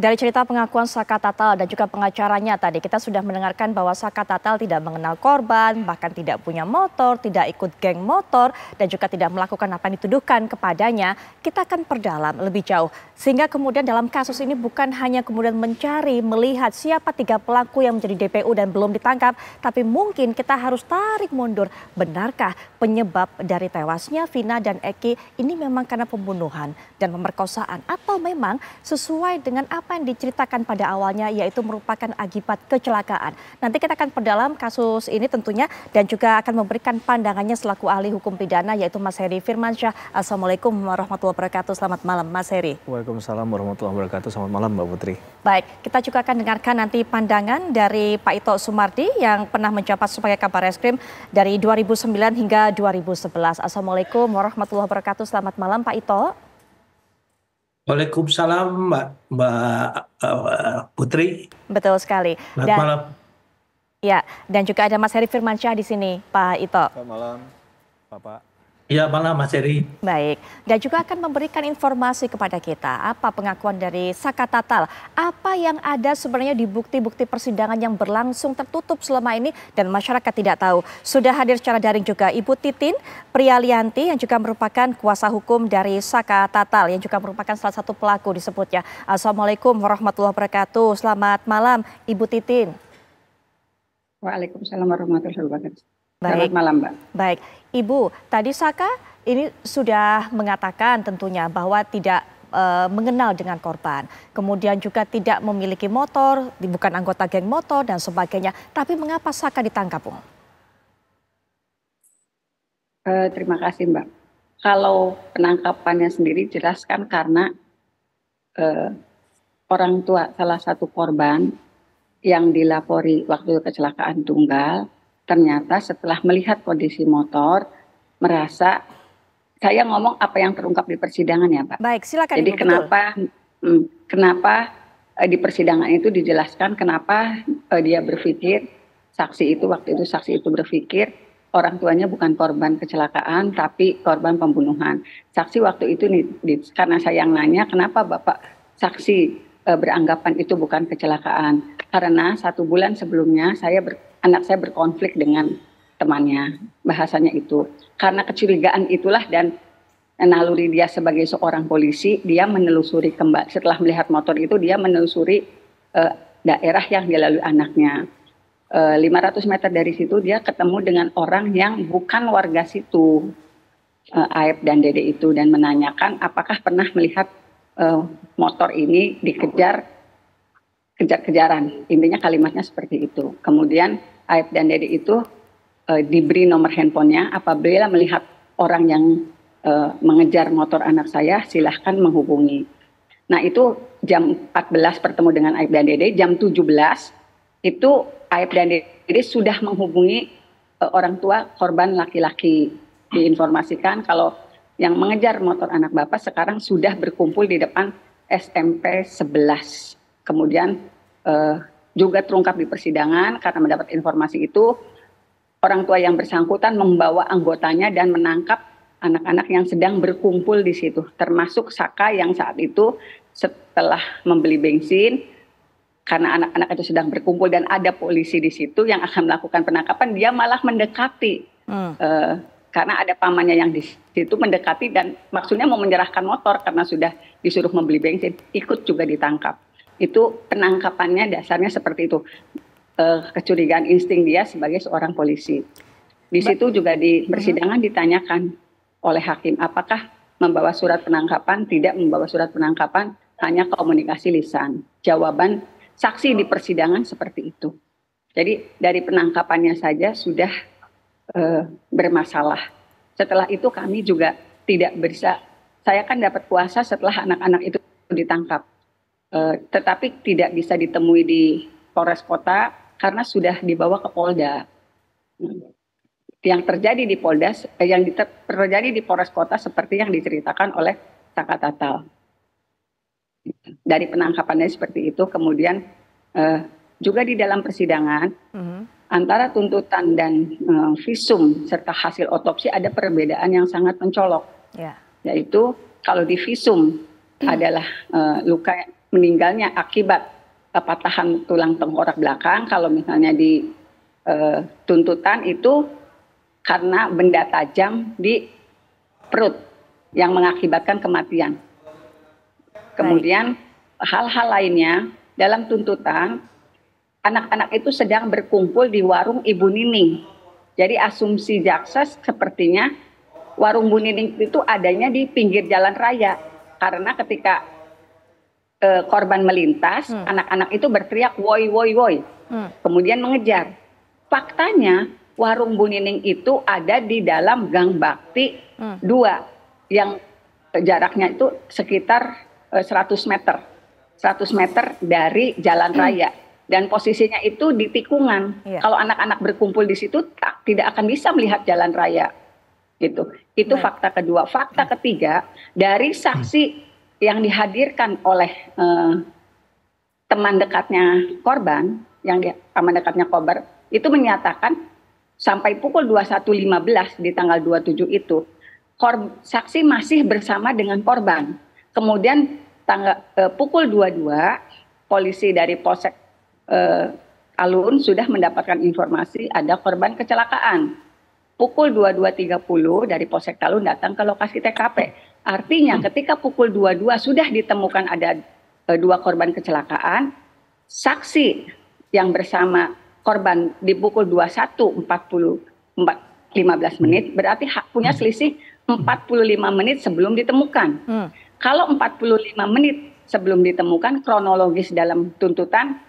dari cerita pengakuan Saka Tatal dan juga pengacaranya tadi, kita sudah mendengarkan bahwa Saka Tatal tidak mengenal korban, bahkan tidak punya motor, tidak ikut geng motor, dan juga tidak melakukan apa yang dituduhkan kepadanya. Kita akan perdalam lebih jauh. Sehingga kemudian dalam kasus ini bukan hanya kemudian mencari, melihat siapa 3 pelaku yang menjadi DPO dan belum ditangkap, tapi mungkin kita harus tarik mundur. Benarkah penyebab dari tewasnya Vina dan Eki ini memang karena pembunuhan dan pemerkosaan, atau memang sesuai dengan apa yang diceritakan pada awalnya, yaitu merupakan akibat kecelakaan. Nanti kita akan perdalam kasus ini tentunya dan juga akan memberikan pandangannya selaku ahli hukum pidana, yaitu Mas Heri Firmansyah. Assalamualaikum warahmatullahi wabarakatuh. Selamat malam Mas Heri. Waalaikumsalam warahmatullahi wabarakatuh. Selamat malam Mbak Putri. Baik, kita juga akan dengarkan nanti pandangan dari Pak Ito Sumardi yang pernah menjabat sebagai Kabar Reskrim dari 2009 hingga 2011. Assalamualaikum warahmatullahi wabarakatuh. Selamat malam Pak Ito. Waalaikumsalam Mbak Putri. Betul sekali. Selamat malam. Ya, dan juga ada Mas Heri Firmansyah di sini, Pak Ito. Selamat malam, Bapak. Ya, malam Mas Heri. Baik, dan juga akan memberikan informasi kepada kita apa pengakuan dari Saka Tatal, apa yang ada sebenarnya di bukti-bukti persidangan yang berlangsung tertutup selama ini dan masyarakat tidak tahu. Sudah hadir secara daring juga Ibu Titin Prialianti yang juga merupakan kuasa hukum dari Saka Tatal yang juga merupakan salah satu pelaku disebutnya. Assalamualaikum warahmatullahi wabarakatuh. Selamat malam Ibu Titin. Waalaikumsalam warahmatullahi wabarakatuh. Baik. Selamat malam Mbak. Baik, Ibu, tadi Saka ini sudah mengatakan tentunya bahwa tidak mengenal dengan korban. Kemudian juga tidak memiliki motor, bukan anggota geng motor dan sebagainya. Tapi mengapa Saka ditangkap, Bung? Terima kasih Mbak. Kalau penangkapannya sendiri jelaskan karena orang tua salah satu korban yang dilapori waktu kecelakaan tunggal, ternyata setelah melihat kondisi motor, merasa, saya ngomong apa yang terungkap di persidangan ya Pak. Baik, silakan. Jadi Ibu, kenapa di persidangan itu dijelaskan kenapa dia berpikir, waktu itu saksi itu berpikir, orang tuanya bukan korban kecelakaan, tapi korban pembunuhan. Saksi waktu itu, karena saya yang nanya, kenapa Bapak saksi beranggapan itu bukan kecelakaan? Karena 1 bulan sebelumnya anak saya berkonflik dengan temannya, bahasanya itu. Karena kecurigaan itulah dan naluri dia sebagai seorang polisi, dia menelusuri kembali. Setelah melihat motor itu, dia menelusuri daerah yang dilalui anaknya. 500 meter dari situ dia ketemu dengan orang yang bukan warga situ, Aep dan Dede itu, dan menanyakan apakah pernah melihat motor ini kejar-kejaran. Intinya kalimatnya seperti itu. Kemudian Aep dan Dede itu diberi nomor handphonenya, apabila melihat orang yang mengejar motor anak saya, silahkan menghubungi. Nah itu jam 14 bertemu dengan Aep dan Dede, jam 17 itu Aep dan Dede sudah menghubungi orang tua korban laki-laki. Diinformasikan kalau yang mengejar motor anak Bapak sekarang sudah berkumpul di depan SMP 11. Kemudian juga terungkap di persidangan karena mendapat informasi itu, orang tua yang bersangkutan membawa anggotanya dan menangkap anak-anak yang sedang berkumpul di situ, termasuk Saka yang saat itu setelah membeli bensin, karena anak-anak itu sedang berkumpul dan ada polisi di situ yang akan melakukan penangkapan, dia malah mendekati. Karena ada pamannya yang di situ mendekati dan maksudnya mau menyerahkan motor karena sudah disuruh membeli bensin, ikut juga ditangkap. Itu penangkapannya dasarnya seperti itu. Kecurigaan insting dia sebagai seorang polisi. Di situ juga di persidangan ditanyakan oleh hakim apakah membawa surat penangkapan, tidak membawa surat penangkapan, hanya komunikasi lisan. Jawaban saksi di persidangan seperti itu. Jadi dari penangkapannya saja sudah bermasalah. Setelah itu kami juga tidak bisa, saya kan dapat kuasa setelah anak-anak itu ditangkap. Tetapi tidak bisa ditemui di Polres Kota karena sudah dibawa ke Polda. Yang terjadi di terjadi di Polres Kota seperti yang diceritakan oleh Saka Tatal. Dari penangkapannya seperti itu, kemudian juga di dalam persidangan antara tuntutan dan visum serta hasil otopsi ada perbedaan yang sangat mencolok. Yaitu kalau di visum adalah luka meninggalnya akibat patahan tulang tengkorak belakang. Kalau misalnya di tuntutan itu karena benda tajam di perut yang mengakibatkan kematian. Kemudian hal-hal lainnya dalam tuntutan, anak-anak itu sedang berkumpul di warung Ibu Nining. Jadi asumsi jaksa sepertinya warung Bu Nining itu adanya di pinggir jalan raya. Karena ketika korban melintas, anak-anak itu berteriak woi woi woi. Kemudian mengejar. Faktanya warung Bu Nining itu ada di dalam Gang Bakti 2 yang jaraknya itu sekitar 100 meter. 100 meter dari jalan raya. Dan posisinya itu di tikungan. Kalau anak-anak berkumpul di situ tidak akan bisa melihat jalan raya. Gitu. Itu fakta kedua. Fakta ketiga, dari saksi yang dihadirkan oleh teman dekatnya korban, teman dekatnya korban, itu menyatakan sampai pukul 21.15 di tanggal 27 itu, saksi masih bersama dengan korban. Kemudian pukul 22, polisi dari Polsek Alun sudah mendapatkan informasi ada korban kecelakaan. Pukul 22.30 dari Polsek Talun datang ke lokasi TKP. Artinya ketika pukul 22 sudah ditemukan ada 2 korban kecelakaan, saksi yang bersama korban di pukul 21.15 menit berarti punya selisih 45 menit sebelum ditemukan. Kalau 45 menit sebelum ditemukan, kronologis dalam tuntutan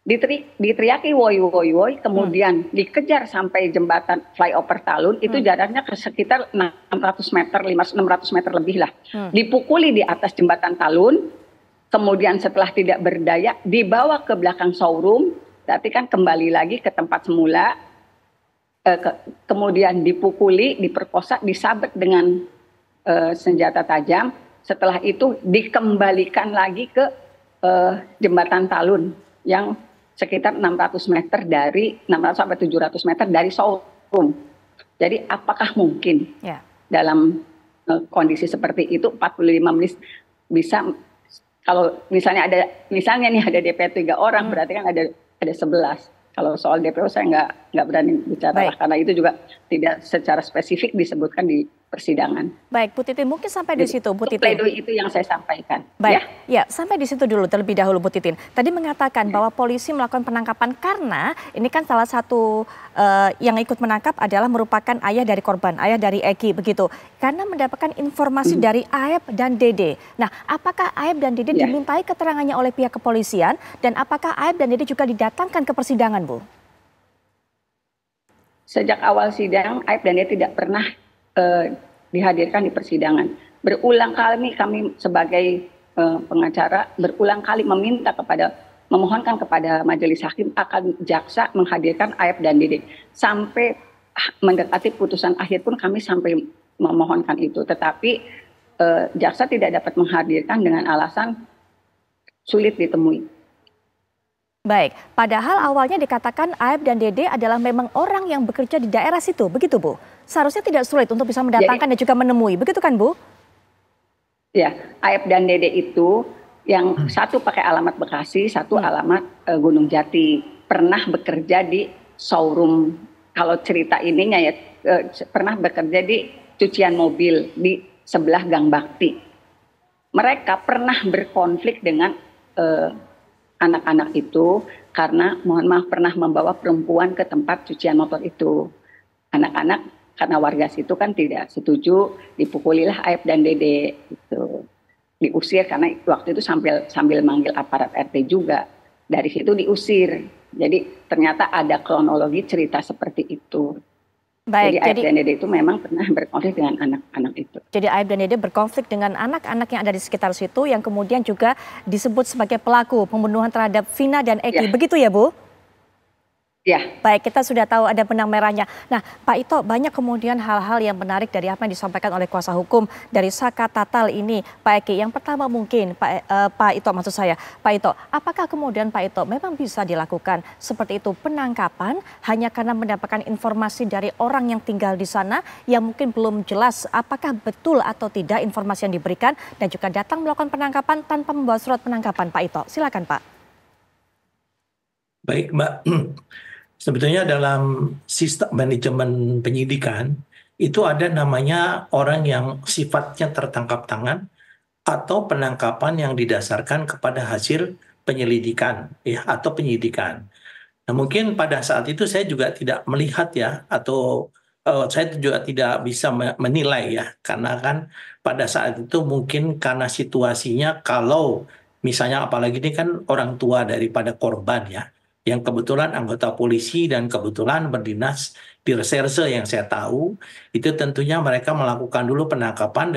diteriaki woi woi woi, kemudian dikejar sampai jembatan flyover Talun, itu jaraknya ke sekitar 600 meter, 600 meter lebih lah. Dipukuli di atas jembatan Talun, kemudian setelah tidak berdaya dibawa ke belakang showroom, berarti kan kembali lagi ke tempat semula, kemudian dipukuli, diperkosa, disabet dengan senjata tajam. Setelah itu dikembalikan lagi ke jembatan Talun yang sekitar 600 sampai 700 meter dari showroom. Jadi apakah mungkin dalam kondisi seperti itu 45 menit bisa, kalau misalnya nih ada DP 3 orang, berarti kan ada 11. Kalau soal DPO saya nggak berani bicara karena itu juga tidak secara spesifik disebutkan di persidangan. Baik, Bu Titin, mungkin sampai di situ, Bu Titin. Pledoi itu yang saya sampaikan. Baik, ya sampai di situ dulu terlebih dahulu, Bu Titin. Tadi mengatakan bahwa polisi melakukan penangkapan karena ini kan salah satu yang ikut menangkap adalah merupakan ayah dari korban, ayah dari Eki, begitu. Karena mendapatkan informasi dari Aep dan Dede. Nah, apakah Aep dan Dede dimintai keterangannya oleh pihak kepolisian dan apakah Aep dan Dede juga didatangkan ke persidangan, Bu? Sejak awal sidang, Aep dan Dede tidak pernah dihadirkan di persidangan. Berulang kali kami sebagai pengacara berulang kali memohonkan kepada majelis hakim akan jaksa menghadirkan Aep dan Dede. Sampai mendekati putusan akhir pun kami sampai memohonkan itu. Tetapi jaksa tidak dapat menghadirkan dengan alasan sulit ditemui. Baik, padahal awalnya dikatakan Aep dan Dede adalah memang orang yang bekerja di daerah situ, begitu Bu? Seharusnya tidak sulit untuk bisa mendatangkan dan juga menemui, begitu kan Bu? Ya, Aep dan Dede itu yang satu pakai alamat Bekasi, satu alamat Gunung Jati. Pernah bekerja di showroom, kalau cerita ininya ya, pernah bekerja di cucian mobil di sebelah Gang Bakti. Mereka pernah berkonflik dengan anak-anak itu karena mohon maaf pernah membawa perempuan ke tempat cucian motor itu. Anak-anak karena warga situ kan tidak setuju, dipukulilah Aep dan Dede itu. Diusir karena waktu itu sambil manggil aparat RT juga. Dari situ diusir. Jadi ternyata ada kronologi cerita seperti itu. Baik, jadi Aep dan Dede itu memang pernah berkonflik dengan anak-anak itu. Jadi Aep dan Dede berkonflik dengan anak-anak yang ada di sekitar situ yang kemudian juga disebut sebagai pelaku pembunuhan terhadap Vina dan Eki. Begitu ya Bu? Ya, Baik, kita sudah tahu ada benang merahnya. Nah, Pak Ito, banyak kemudian hal-hal yang menarik dari apa yang disampaikan oleh kuasa hukum dari Saka Tatal ini, Pak Eki. Yang pertama mungkin, Pak Ito maksud saya, Pak Ito, apakah kemudian Pak Ito memang bisa dilakukan seperti itu penangkapan hanya karena mendapatkan informasi dari orang yang tinggal di sana yang mungkin belum jelas apakah betul atau tidak informasi yang diberikan dan juga datang melakukan penangkapan tanpa membawa surat penangkapan, Pak Ito. Silakan, Pak. Baik, Mbak. Sebetulnya dalam sistem manajemen penyidikan itu ada namanya orang yang sifatnya tertangkap tangan atau penangkapan yang didasarkan kepada hasil penyelidikan ya atau penyidikan. Nah, mungkin pada saat itu saya juga tidak melihat ya atau saya juga tidak bisa menilai ya karena kan pada saat itu mungkin karena situasinya kalau misalnya apalagi ini kan orang tua daripada korban ya yang kebetulan anggota polisi dan kebetulan berdinas di reserse yang saya tahu itu tentunya mereka melakukan dulu penangkapan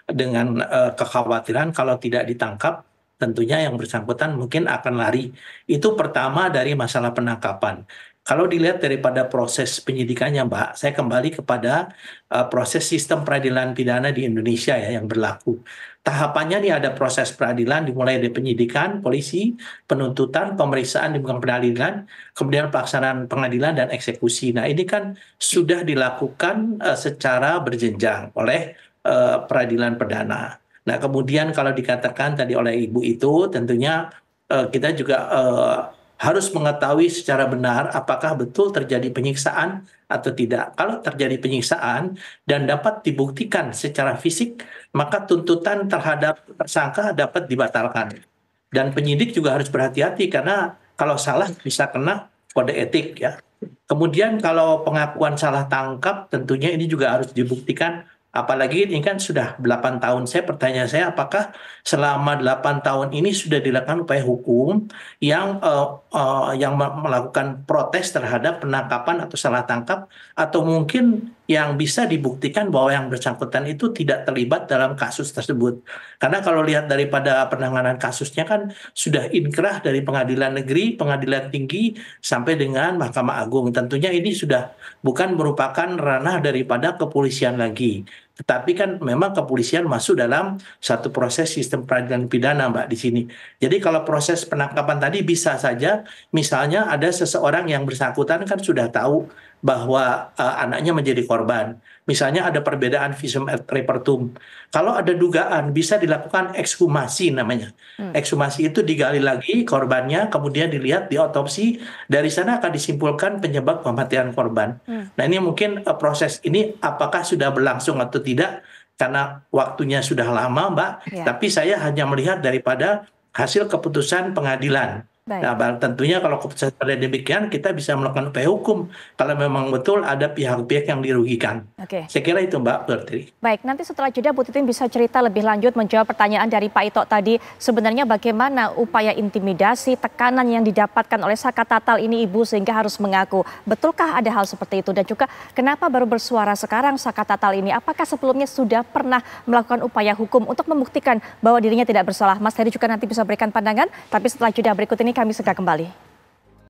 dengan kekhawatiran kalau tidak ditangkap tentunya yang bersangkutan mungkin akan lari. Itu pertama dari masalah penangkapan. Kalau dilihat daripada proses penyidikannya, Mbak, saya kembali kepada proses sistem peradilan pidana di Indonesia ya yang berlaku. Tahapannya nih ada proses peradilan dimulai dari penyidikan, polisi, penuntutan, pemeriksaan di muka pengadilan, kemudian pelaksanaan pengadilan dan eksekusi. Nah, ini kan sudah dilakukan secara berjenjang oleh peradilan perdana. Nah, kemudian kalau dikatakan tadi oleh Ibu itu tentunya kita juga harus mengetahui secara benar apakah betul terjadi penyiksaan atau tidak. Kalau terjadi penyiksaan dan dapat dibuktikan secara fisik, maka tuntutan terhadap tersangka dapat dibatalkan. Dan penyidik juga harus berhati-hati karena kalau salah bisa kena kode etik ya. Kemudian kalau pengakuan salah tangkap tentunya ini juga harus dibuktikan. Apalagi ini kan sudah 8 tahun. Pertanyaan saya apakah selama 8 tahun ini sudah dilakukan upaya hukum yang melakukan protes terhadap penangkapan atau salah tangkap atau mungkin yang bisa dibuktikan bahwa yang bersangkutan itu tidak terlibat dalam kasus tersebut. Karena kalau lihat daripada penanganan kasusnya kan sudah inkrah dari pengadilan negeri, pengadilan tinggi sampai dengan Mahkamah Agung. Tentunya ini sudah bukan merupakan ranah daripada kepolisian lagi. Tetapi kan memang kepolisian masuk dalam satu proses sistem peradilan pidana, Mbak, di sini. Jadi kalau proses penangkapan tadi bisa saja, misalnya ada seseorang yang bersangkutan kan sudah tahu bahwa anaknya menjadi korban. Misalnya ada perbedaan visum et repertum. Kalau ada dugaan bisa dilakukan ekshumasi namanya. Ekshumasi itu digali lagi korbannya, kemudian dilihat di otopsi. Dari sana akan disimpulkan penyebab kematian korban. Nah ini mungkin proses ini apakah sudah berlangsung atau tidak karena waktunya sudah lama, Mbak. Ya. Tapi saya hanya melihat daripada hasil keputusan pengadilan. Baik. Nah, tentunya kalau keputusan pada demikian kita bisa melakukan upaya hukum kalau memang betul ada pihak-pihak yang dirugikan. Oke. Saya kira itu, Mbak Putri. Baik, nanti setelah jeda Bu Titin bisa cerita lebih lanjut menjawab pertanyaan dari Pak Ito tadi. Sebenarnya bagaimana upaya intimidasi, tekanan yang didapatkan oleh Saka Tatal ini Ibu sehingga harus mengaku. Betulkah ada hal seperti itu? Dan juga kenapa baru bersuara sekarang Saka Tatal ini? Apakah sebelumnya sudah pernah melakukan upaya hukum untuk membuktikan bahwa dirinya tidak bersalah? Mas Heri juga nanti bisa berikan pandangan. Tapi setelah jeda berikut ini kami segera kembali.